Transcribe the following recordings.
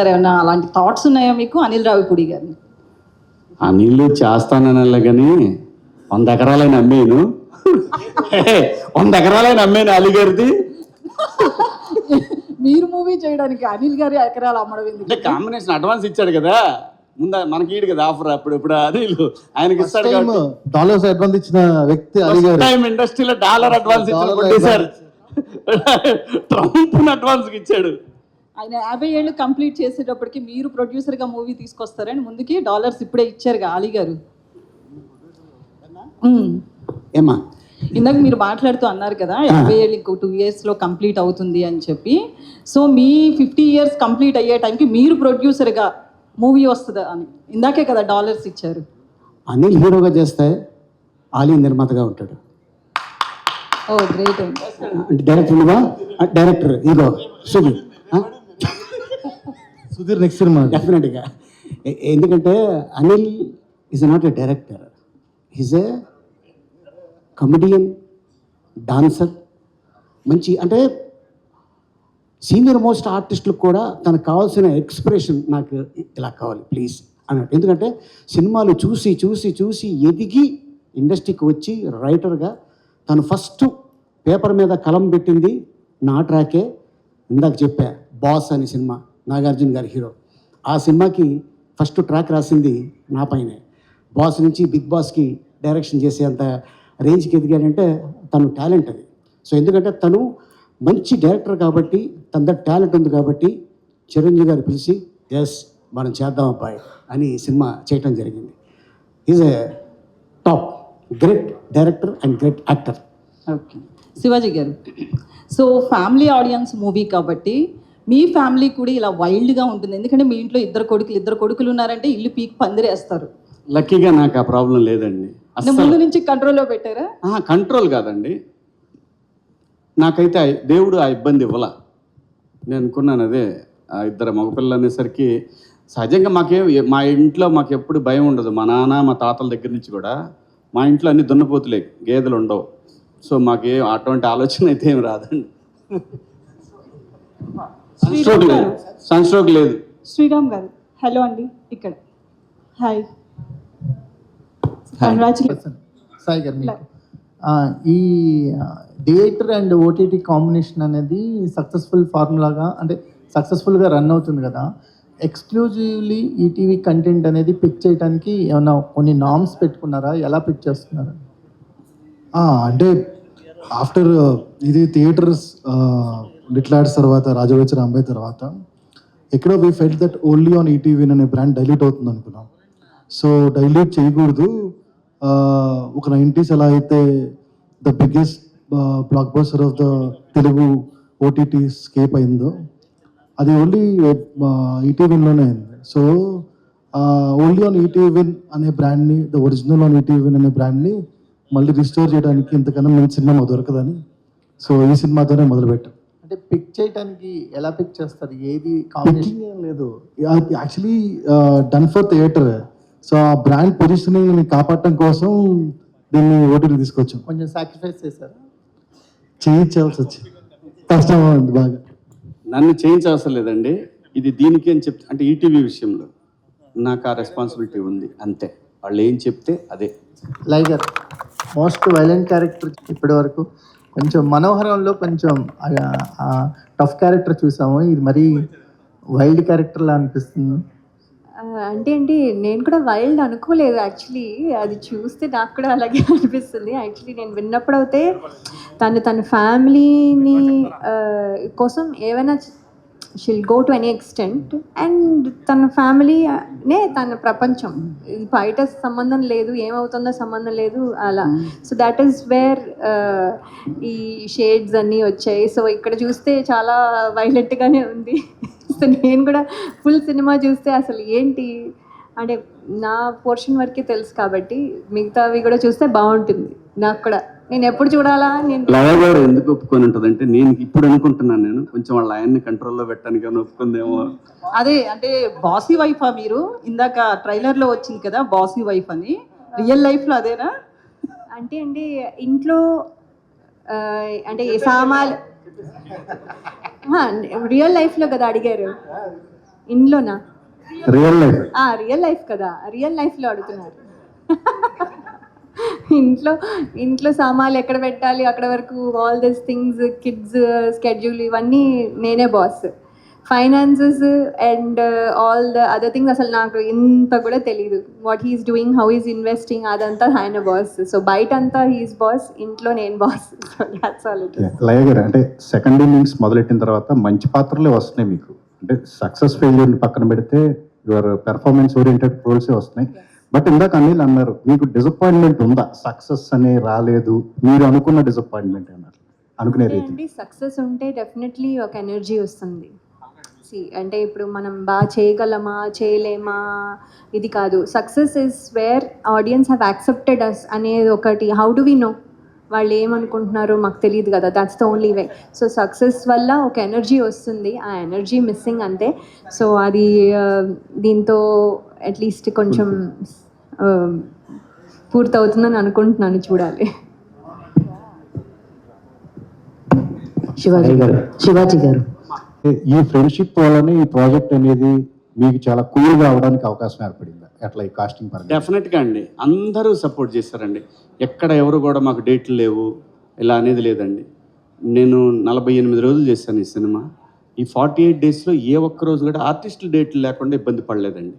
ఏమన్నా అలాంటి థాట్స్ ఉన్నాయా మీకు అనిల్ రావిపూడి గారిని? అనిల్ చేస్తాననలే కానీ 100 ఎకరాలైన అమ్మేను 100 ఎకరాలైన అమ్మేను అలీగారిది. మీరు మూవీ చేయడానికి అనిల్ గారి ఎకరాలు అమ్మడం ఎందుకు? అంటే కాంబినేషన్ అడ్వాన్స్ ఇచ్చాడు కదా, ముందు మనకి ఈడు కదా ఆఫర్. అప్పుడు అనిల్ ఆయనకి ఇస్తాడు కాబట్టి డాలర్స్ అడ్వాన్స్ ఇచ్చిన వ్యక్తి అలీగారు. టైం ఇండస్ట్రీలో డాలర్ అడ్వాన్స్ ఇచ్చాడు, ట్రంప్ అడ్వాన్స్ ఇచ్చాడు. ఆయన 50 ఏళ్ళు కంప్లీట్ చేసేటప్పటికి మీరు ప్రొడ్యూసర్గా మూవీ తీసుకొస్తారని ముందుకి డాలర్స్ ఇప్పుడే ఇచ్చారుగా అలీ గారు. ఏమా ఇందాక మీరు మాట్లాడుతూ అన్నారు కదా 50 ఏళ్ళు ఇంకో 2 yearsలో కంప్లీట్ అవుతుంది అని చెప్పి. సో మీ 50 years కంప్లీట్ అయ్యే టైంకి మీరు ప్రొడ్యూసర్గా మూవీ వస్తుందా అని ఇందాకే కదా డాలర్స్ ఇచ్చారు. అనిల్ హీరోగా చేస్తే ఆలీ నిర్మాతగా ఉంటాడు. ఓ గ్రేట్. అంటే డైరెక్టర్ నువ్వా? డైరెక్టర్ ఇగో సుధీర్ నెక్స్ట్ సినిమా డెఫినెట్గా. ఎందుకంటే Anil is not a director, is a comedian, dancer. మంచి అంటే సీనియర్ మోస్ట్ ఆర్టిస్టులకు కూడా తనకు కావాల్సిన ఎక్స్ప్రెషన్ నాకు ఇలా కావాలి ప్లీజ్ అన్నట్టు. ఎందుకంటే సినిమాలు చూసి చూసి చూసి ఎదిగి ఇండస్ట్రీకి వచ్చి రైటర్గా తను ఫస్ట్ పేపర్ మీద కలం పెట్టింది నా ట్రాకే. ఇందాక చెప్పా బాస్ అనే సినిమా, నాగార్జున గారి హీరో. ఆ సినిమాకి ఫస్ట్ ట్రాక్ రాసింది నా పైనే. బాస్ నుంచి బిగ్ బాస్కి డైరెక్షన్ చేసేంత రేంజ్కి ఎదిగాడంటే తను టాలెంట్ అది. సో ఎందుకంటే తను మంచి డైరెక్టర్ కాబట్టి, తన టాలెంట్ ఉంది కాబట్టి చిరంజీవి గారు పిలిచి ఎస్ మనం చేద్దాం అబ్బాయి అని సినిమా చేయటం జరిగింది. Is a top great director and great actor. Okay Shivaji గారు, సో ఫ్యామిలీ ఆడియన్స్ మూవీ కాబట్టి మీ ఫ్యామిలీ కూడా ఇలా వైల్డ్గా ఉంటుంది. ఎందుకంటే మీ ఇంట్లో ఇద్దరు కొడుకులు ఉన్నారంటే ఇల్లు పీక్ పందిరేస్తారు. లక్కీగా నాకు ఆ ప్రాబ్లం లేదండి. ముందు నుంచి కంట్రోల్లో పెట్టారా? కంట్రోల్ కాదండి, నాకైతే దేవుడు ఆ ఇబ్బంది ఇవ్వాల. నేను అనుకున్నాను అదే, ఆ ఇద్దరు మగపిల్లలు అనేసరికి సహజంగా మా ఇంట్లో మాకు ఎప్పుడు భయం ఉండదు. మా నాన్న మా తాతల దగ్గర నుంచి కూడా మా ఇంట్లో అన్ని దున్నపోతులే, గేదెలు ఉండవు. సో మాకేం అటువంటి ఆలోచన అయితే ఏం రాదండి. సన్స్ట్రోక్ లేదు. శ్రీరామ్ గారు హలో అండి, ఇక్కడ హాయ్. సాయి గారు, మీకు ఈ థియేటర్ అండ్ ఓటీటీ కాంబినేషన్ అనేది సక్సెస్ఫుల్ ఫార్ములాగా, అంటే సక్సెస్ఫుల్గా రన్ అవుతుంది కదా. ఎక్స్క్లూజివ్లీ ఈటీవీ కంటెంట్ అనేది పిక్ చేయడానికి ఏమైనా కొన్ని నామ్స్ పెట్టుకున్నారా? ఎలా పిక్ చేస్తున్నారు? అంటే ఆఫ్టర్ ఇది థియేటర్స్ లిటిల్ ఆర్ట్స్ తర్వాత రాజవేచ రాంబాయ్ తర్వాత ఎక్కడో we felt that only on ETV అనే బ్రాండ్ డైల్యూట్ అవుతుంది అనుకున్నాం. సో డైల్యూట్ చేయకూడదు. ఒక 90s ఎలా అయితే the biggest block buster of the Telugu OTT scape అయిందో అది ఓన్లీ ఈటీవీలోనే అయింది. సో ఓన్లీ ఆన్ ఈటీవీ అనే బ్రాండ్ని, ద ఒరిజినల్ ఆన్ ఈటీవీ అనే బ్రాండ్ని మళ్ళీ రిస్టోర్ చేయడానికి ఇంతకన్నా మంచి సినిమా దొరకదని సో ఈ సినిమాతోనే మొదలుపెట్టాం. అంటే పిక్ చేయడానికి ఎలా పిక్ చేస్తారు? ఏది కాంబినేషన్ ఏం లేదు, actually done for theatre. So ఆ బ్రాండ్ పొజిషనింగ్ కాపాడటం కోసం దీన్ని ఓటీటీ తీసుకొచ్చాం. కొంచెం సాక్రిఫైస్ చేశారు, చేయించాల్సి వచ్చింది, కష్టం ఉంది బాగా. నన్ను చేయించవసరం లేదండి, ఇది దీనికి అని చెప్తే, అంటే ఈటీవీ విషయంలో నాకు ఆ రెస్పాన్సిబిలిటీ ఉంది అంతే. వాళ్ళు ఏం చెప్తే అదే. లైగర్ మోస్ట్ వైలెంట్ క్యారెక్టర్ ఇప్పటి వరకు. కొంచెం మనోహరంలో కొంచెం టఫ్ క్యారెక్టర్ చూసాము, ఇది మరీ వైల్డ్ క్యారెక్టర్లా అనిపిస్తుంది. అంటే నేను కూడా వైల్డ్ అనుకోలేదు యాక్చువల్లీ. అది చూస్తే నాకు కూడా అలాగే అనిపిస్తుంది. యాక్చువల్లీ నేను విన్నప్పుడు అయితే తన ఫ్యామిలీని కోసం ఏమైనా షిల్ go to any extent, and తన ఫ్యామిలీనే తన ప్రపంచం, బయట సంబంధం లేదు, ఏమవుతుందో సంబంధం లేదు అలా. సో దాట్ ఈస్ వేర్ ఈ షేడ్స్ అన్నీ వచ్చాయి. సో ఇక్కడ చూస్తే చాలా వైలెంట్గానే ఉంది. సో నేను కూడా ఫుల్ సినిమా చూస్తే అసలు ఏంటి అంటే నా పోర్షన్ వరకే తెలుసు కాబట్టి మిగతావి కూడా చూస్తే బాగుంటుంది. నాకు కూడా నేను ఎప్పుడు చూడాలా లయ గారు ఎందుకు ఒప్పుకొని ఉంటుందంటే, నేను ఇప్పుడు అనుకుంటున్నాను, నేను కొంచెం వాళ్ళ ఆయన్ని కంట్రోల్లో పెట్టడానికి ఒప్పుకుందేమో. అదే అంటే బాసీ వైఫా మీరు? ఇందాక ట్రైలర్లో వచ్చింది కదా బాసీ వైఫ్ అని, రియల్ లైఫ్లో అదేనా? అంటే ఇంట్లో అంటే సామాన్లు రియల్ లైఫ్లో కదా అడిగారు. ఇంట్లోనా? రియల్ లైఫ్ రియల్ లైఫ్ కదా, రియల్ లైఫ్లో అడుగుతున్నారు. ఇంట్లో సామాన్లు ఎక్కడ పెట్టాలి అక్కడ వరకు all this things, kids schedule, ఇవన్నీ నేనే boss. Finances and all the other things అసలు నాకు ఇంత కూడా తెలియదు. What he's doing, how is investing, అదంతా ఆయన బాస్. సో బయట అంతా హీస్ బాస్, ఇంట్లో నేను boss. So that's all it is. Laya గారు, అంటే సెకండ్ ఇన్నింగ్స్ మొదలెట్టిన తర్వాత మంచి పాత్రలే వస్తున్నాయి మీకు. అంటే సక్సెస్ ఫెయిల్యూర్ పక్కన పెడితే యువర్ పెర్ఫార్మెన్స్ ఓరియంటెడ్ రోల్సే వస్తున్నాయి. బట్ ఇందాక అనిల్ అన్నారు, మీకు డిసప్పాయింట్మెంట్ ఉందా? సక్సెస్ అనే రాలేదు, మీరు అనుకున్న డిసప్పాయింట్మెంట్ అన్నారు అనుకునే రీతి. అండి సక్సెస్ ఉంటే డెఫినెట్లీ ఒక ఎనర్జీ వస్తుంది. అంటే ఇప్పుడు మనం బాగా చేయగలమా చేయలేమా ఇది కాదు. Success is where audience have accepted us అనేది ఒకటి. హౌ డు వి నో వాళ్ళు ఏమనుకుంటున్నారో మాకు తెలియదు కదా, that's the only way. So success వల్ల ఒక ఎనర్జీ వస్తుంది, ఆ ఎనర్జీ మిస్సింగ్ అంతే. సో అది దీంతో అట్లీస్ట్ కొంచెం పూర్తవుతుందని అనుకుంటున్నాను, చూడాలి. శివాజీ గారు, ఈ ఫ్రెండ్షిప్ వల్లనే ఈ ప్రాజెక్ట్ అనేది మీకు చాలా కూల్గా అవడానికి అవకాశం ఏర్పడిందా? ఎట్లా ఈ కాస్టింగ్ పరంగా? డెఫినెట్గా అండి, అందరూ సపోర్ట్ చేశారండి. ఎక్కడ ఎవరు కూడా మాకు డేట్లు లేవు ఇలా అనేది లేదండి. నేను 48 రోజులు చేశాను ఈ సినిమా. ఈ 48 డేస్లో ఏ ఒక్క రోజు కూడా ఆర్టిస్టుల డేట్లు లేకుండా ఇబ్బంది పడలేదండి.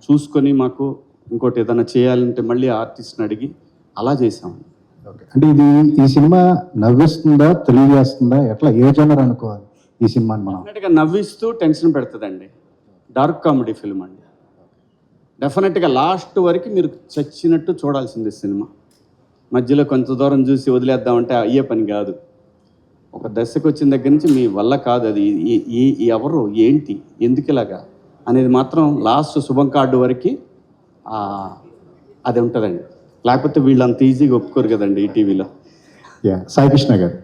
చూసుకొని మాకు ఇంకోటి ఏదైనా చేయాలంటే మళ్ళీ ఆర్టిస్ట్ని అడిగి అలా చేసామండి. ఓకే, అంటే ఈ సినిమా నవ్విస్తుందా, తెలియజేస్తుందా, ఎట్లా ఏ జనర్ అనుకోవాలి ఈ సినిమాని మనం? డెఫినెట్గా నవ్విస్తూ టెన్షన్ పెడుతుందండి. డార్క్ కామెడీ ఫిల్మ్ అండి. డెఫినెట్గా లాస్ట్ వరకు మీరు చచ్చినట్టు చూడాల్సింది సినిమా. మధ్యలో కొంత దూరం చూసి వదిలేద్దామంటే అయ్యే పని కాదు. ఒక దశకు వచ్చిన దగ్గర నుంచి మీ వల్ల కాదు అది. ఎవరు ఏంటి ఎందుకు ఇలాగా అనేది మాత్రం లాస్ట్ శుభం కార్డు వరకు అది ఉంటుందండి. లేకపోతే వీళ్ళు అంత ఈజీగా ఒప్పుకోరు కదండి ఈ టీవీలో. సాయి కృష్ణ గారు,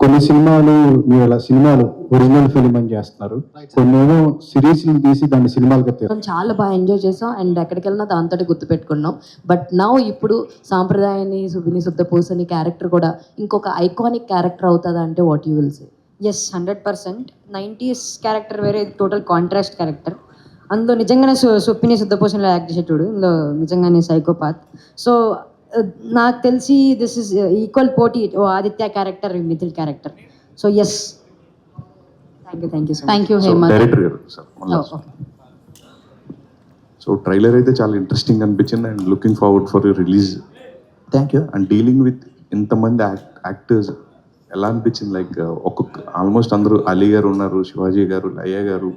కొన్ని సినిమాలు మీరు ఇలా సినిమాలు ఒరిజినల్ ఫిల్మ్ అని చేస్తున్నారు, కొన్ని ఏమో సిరీస్లు తీసి దాన్ని సినిమాలుగా మనం చాలా బాగా ఎంజాయ్ చేసాం అండ్ ఎక్కడికి వెళ్ళినా దాంతో గుర్తుపెట్టుకున్నాం. బట్ నా ఇప్పుడు సాంప్రదాయాన్ని సుబ్బిని శుద్ధపూసని క్యారెక్టర్ కూడా ఇంకొక ఐకానిక్ క్యారెక్టర్ అవుతుందా అంటే what you will say? Yes, 100%. 90s character వేరే, టోటల్ కాంట్రాస్ట్ క్యారెక్టర్. అందులో నిజంగానే సుప్పిని శుద్ధపోషణలో యాక్ట్ చేసేటోడు, ఇందులో నిజంగానే సైకోపాత్. సో నాకు తెలిసి దిస్ ఇస్ ఈక్వల్ పోటీ Aditya character, Mithil character. So yes, thank you. Thank you Hemanth. Director గారు సార్, సో ట్రైలర్ అయితే చాలా ఇంట్రెస్టింగ్ అనిపించింది and looking forward for release. Thank you. And dealing with ఇంతమంది యాక్టర్స్ ఎలా అనిపించింది? లైక్ ఒక్కొక్క ఆల్మోస్ట్ అందరూ అలీ గారు ఉన్నారు, శివాజీ గారు, లయ్య గారు,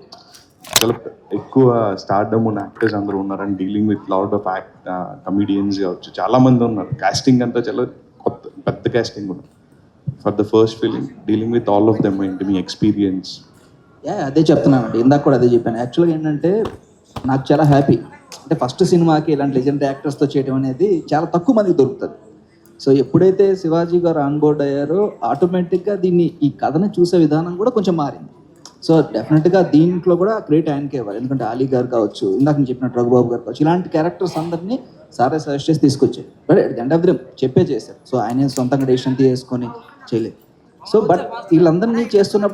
చాలా ఎక్కువ స్టార్డమ్ ఉన్న యాక్టర్స్ అందరూ ఉన్నారు. And dealing with lot of comedians కావచ్చు, చాలా మంది ఉన్నారు. కాస్టింగ్ అంతా చాలా పెద్ద కాస్టింగ్ ఉన్నారు for the first film. Dealing with all of them ఏంటి మీ ఎక్స్పీరియన్స్? అదే చెప్తున్నానండి, ఇందాక కూడా అదే చెప్పాను. యాక్చువల్గా ఏంటంటే నాకు చాలా హ్యాపీ. అంటే ఫస్ట్ సినిమాకి ఇలాంటి లెజెండరీ యాక్టర్స్తో చేయడం అనేది చాలా తక్కువ మందికి దొరుకుతుంది. సో ఎప్పుడైతే శివాజీ గారు ఆన్ బోర్డ్ అయ్యారో ఆటోమేటిక్గా ఈ కథని చూసే విధానం కూడా కొంచెం మారింది. సో డెఫినెట్గా దీంట్లో కూడా క్రెడిట్ ఆయనకే ఇవ్వాలి. ఎందుకంటే అలీ గారు కావచ్చు, ఇందాక నేను చెప్పినట్టు రఘుబాబు గారు కావచ్చు, ఇలాంటి క్యారెక్టర్స్ అందరినీ సారే సజెస్ట్ చేసి తీసుకొచ్చారు. But at the end of the day చెప్పే చేశారు. సో ఆయన సొంతంగా డెసిషన్ తీసుకొని చేయలేదు. సో బట్ వీళ్ళందరినీ చేస్తున్నప్పుడు